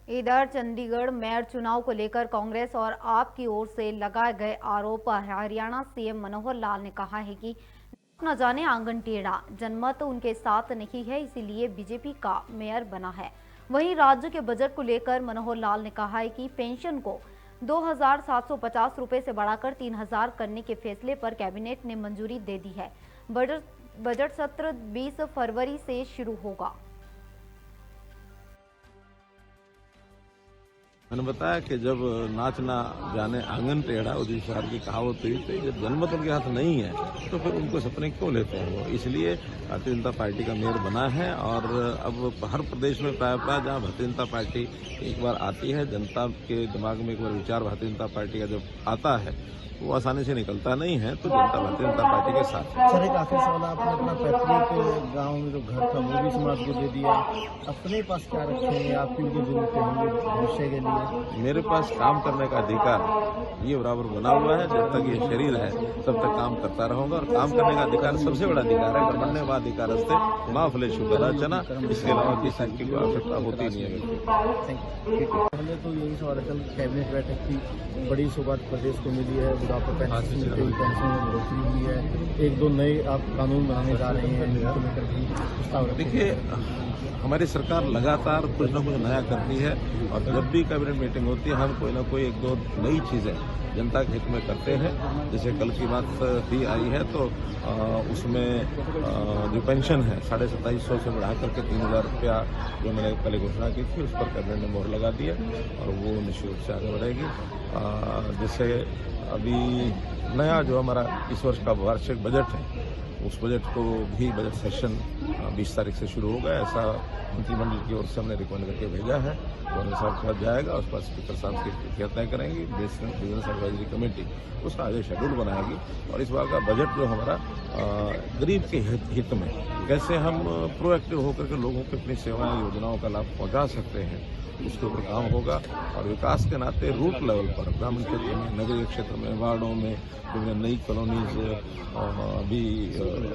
इधर चंडीगढ़ मेयर चुनाव को लेकर कांग्रेस और आप की ओर से लगाए गए आरोप पर हरियाणा सीएम मनोहर लाल ने कहा है कि न जाने आंगन टेढ़ा, जनमत उनके साथ नहीं है, इसीलिए बीजेपी का मेयर बना है। वहीं राज्य के बजट को लेकर मनोहर लाल ने कहा है कि पेंशन को 2,750 रुपए से बढ़ाकर 3,000 करने के फैसले पर कैबिनेट ने मंजूरी दे दी है। बजट सत्र 20 फरवरी से शुरू होगा। मैंने बताया कि जब नाच ना जाने आंगन टेढ़ा, उदित साहब की कहावत हुई थी, जब जनमत उनके हाथ नहीं है तो फिर उनको सपने क्यों लेते हैं वो। इसलिए भारतीय जनता पार्टी का मेयर बना है और अब हर प्रदेश में प्राय जहाँ भारतीय जनता पार्टी एक बार आती है, जनता के दिमाग में एक बार विचार भारतीय जनता पार्टी का जब आता है वो आसानी से निकलता नहीं है, तो जनता भारतीय जनता पार्टी के साथ है। सर, एक आखिरी सवाल, आपने अपना पैतृक गांव में जो घर था वो भी समाज को दे दिया, अपने पास क्या रखे हैं? आपकी भी जरूरतें होंगी भविष्य के लिए। मेरे पास काम करने का अधिकार ये बराबर बना हुआ है। जब तक ये शरीर है तब तक काम करता रहूंगा और काम करने का अधिकार सबसे बड़ा अधिकार है। मरने का अधिकार से माँ फलेशु चना, इसके अलावा किसी की कोई आवश्यकता होती नहीं है। पहले तो यही सवाल है, कल कैबिनेट बैठक की बड़ी सौगात प्रदेश को मिली है, बुढ़ापा पेंशन में बढ़ोतरी हुई है, 1-2 नए आप कानून बनाने जा रहे हैं, इनको लेकर भी प्रस्ताव रखे। देखिए, हमारी सरकार लगातार कुछ न कुछ नया करती है और जब भी कैबिनेट मीटिंग होती है हम कोई ना कोई 1-2 नई चीजें जनता के हित में करते हैं। जैसे कल की बात भी आई है तो उसमें जो पेंशन है 2750 से बढ़ा करके 3,000 रुपया जो मैंने पहले घोषणा की थी उस पर कैबिनेट ने मोहर लगा दी है और वो निश्चित रूप से आगे बढ़ेगी। जैसे अभी नया जो हमारा इस वर्ष का वार्षिक बजट है उस बजट को भी बजट सेशन 20 तारीख से शुरू होगा, ऐसा मंत्रिमंडल की ओर से हमने रिकमेंड करके भेजा है। गवर्नर साहब के पास जाएगा, उस पर स्पीकर साहब की तय करेंगी, बिजनेस एडवाइजरी कमेटी उसका आगे शेड्यूल बनाएगी और इस बार का बजट जो हमारा गरीब के हित में कैसे हम प्रोएक्टिव होकर के लोगों को अपनी सेवाएं योजनाओं का लाभ पहुंचा सकते हैं उसके ऊपर काम होगा। और विकास के नाते रूट लेवल पर ग्रामीण क्षेत्र में, नगरीय क्षेत्र में, वार्डों में जो नई कॉलोनीज भी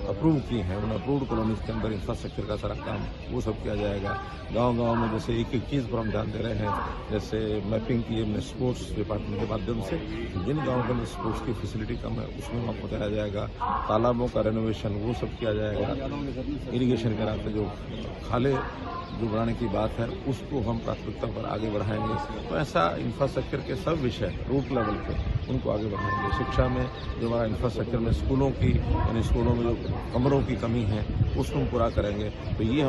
अप्रूव की हैं उन अप्रूव्ड कॉलोनीज के अंदर इंफ्रास्ट्रक्चर का सारा काम वो सब किया जाएगा। गांव-गांव में जैसे एक चीज़ पर हम ध्यान दे रहे हैं, जैसे मैपिंग की हमने स्पोर्ट्स डिपार्टमेंट के माध्यम से जिन गाँव के अंदर स्पोर्ट्स की फैसिलिटी कम है उसमें वहाँ पहुँचाया जाएगा। तालाबों का रेनोवेशन वो सब किया जाएगा। इरीगेशन के नाते जो खाले जो बढ़ाने की बात है उसको हम प्राथमिकता पर आगे बढ़ाएंगे। तो ऐसा इंफ्रास्ट्रक्चर के सब विषय रूट लेवल पे उनको आगे बढ़ाएंगे। शिक्षा में जो हमारा इंफ्रास्ट्रक्चर में स्कूलों की यानी स्कूलों में जो कमरों की कमी है उसको हम पूरा करेंगे। तो ये